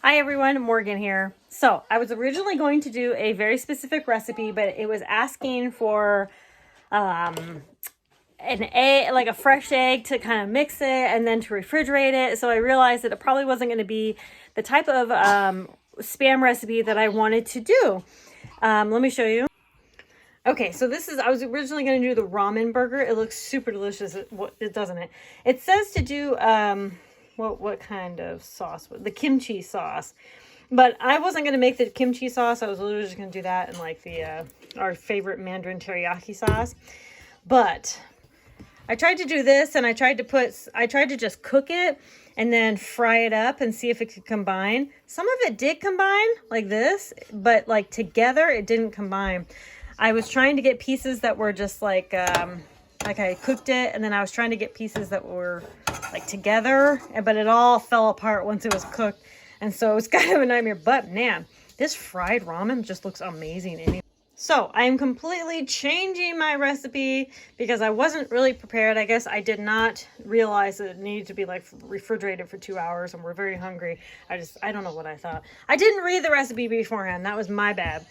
Hi everyone, Morgan here. So I was originally going to do a very specific recipe, but it was asking for an egg, like a fresh egg, to kind of mix it and then to refrigerate it. So I realized that it probably wasn't going to be the type of Spam recipe that I wanted to do. Let me show you. Okay, so I was originally going to do the ramen burger. It looks super delicious, doesn't it? It says to do, what kind of sauce? The kimchi sauce. But I wasn't going to make the kimchi sauce. I was literally just going to do that and like our favorite Mandarin teriyaki sauce. But I tried to do this, and I tried to just cook it and then fry it up and see if it could combine. Some of it did combine like this, but like together it didn't combine. I was trying to get pieces that were just like I cooked it, and then I was trying to get pieces that were like together, but it all fell apart once it was cooked. And so it was kind of a nightmare. But man, this fried ramen just looks amazing. So I'm completely changing my recipe because I wasn't really prepared. I guess I did not realize that it needed to be like refrigerated for 2 hours, and we're very hungry. I don't know what I thought. I didn't read the recipe beforehand. That was my bad.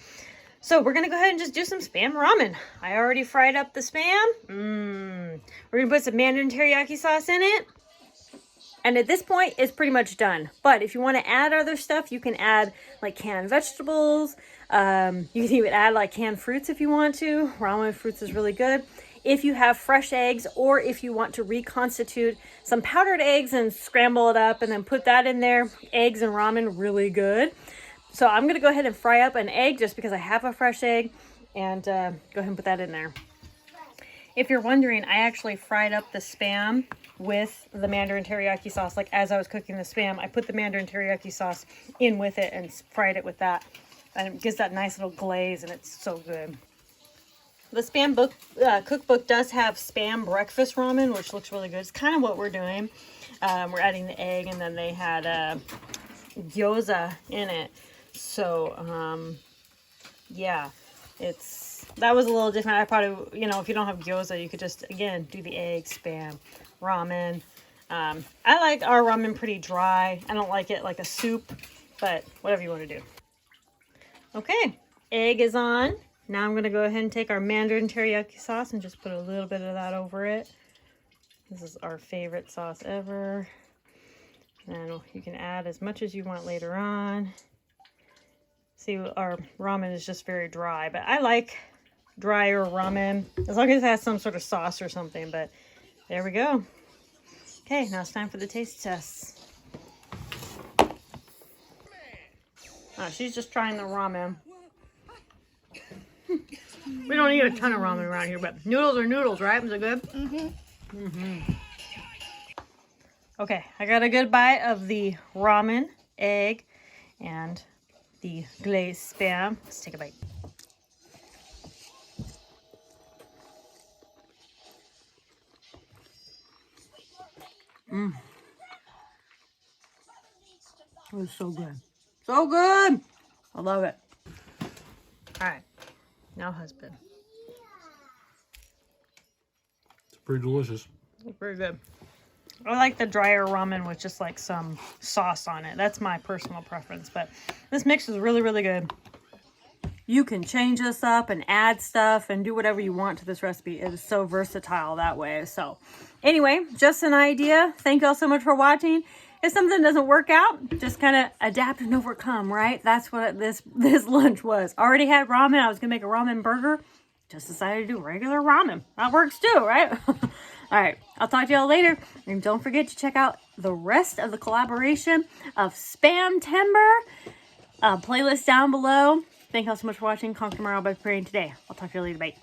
So we're going to go ahead and just do some Spam ramen. I already fried up the Spam. We're going to put some Mandarin teriyaki sauce in it. And at this point, it's pretty much done. But if you want to add other stuff, you can add like canned vegetables. You can even add like canned fruits if you want to. Ramen fruits is really good. If you have fresh eggs, or if you want to reconstitute some powdered eggs and scramble it up and then put that in there. Eggs and ramen, really good. So I'm going to go ahead and fry up an egg just because I have a fresh egg, and go ahead and put that in there. If you're wondering, I actually fried up the Spam with the Mandarin teriyaki sauce. Like as I was cooking the Spam, I put the Mandarin teriyaki sauce in with it and fried it with that. And it gives that nice little glaze, and it's so good. The Spam cookbook does have Spam breakfast ramen, which looks really good. It's kind of what we're doing. We're adding the egg, and then they had gyoza in it. So, yeah, that was a little different. I probably, if you don't have gyoza, you could just, again, do the egg, Spam, ramen. I like our ramen pretty dry. I don't like it like a soup, but whatever you want to do. Okay, egg is on. Now I'm going to go ahead and take our Mandarin teriyaki sauce and just put a little bit of that over it. This is our favorite sauce ever. And you can add as much as you want later on. See, our ramen is just very dry, but I like drier ramen as long as it has some sort of sauce or something. But there we go. Okay, now it's time for the taste test. Oh, she's just trying the ramen. We don't eat a ton of ramen around here, but noodles are noodles, right? Is it good? Okay, I got a good bite of the ramen, egg, and the glazed Spam. Let's take a bite. It was so good. So good! I love it. Alright, now husband. It's pretty delicious. It's pretty good. I like the drier ramen with just like some sauce on it. That's my personal preference, but this mix is really, really good. You can change this up and add stuff and do whatever you want to this recipe. It is so versatile that way. So anyway, just an idea. Thank you all so much for watching. If something doesn't work out, just kind of adapt and overcome, right? That's what this lunch was. Already had ramen. I was going to make a ramen burger. Just decided to do regular ramen. That works too, right? All right, I'll talk to y'all later. And don't forget to check out the rest of the collaboration of SPAMTember playlist down below. Thank y'all so much for watching. Conquer tomorrow by praying today. I'll talk to you later. Bye.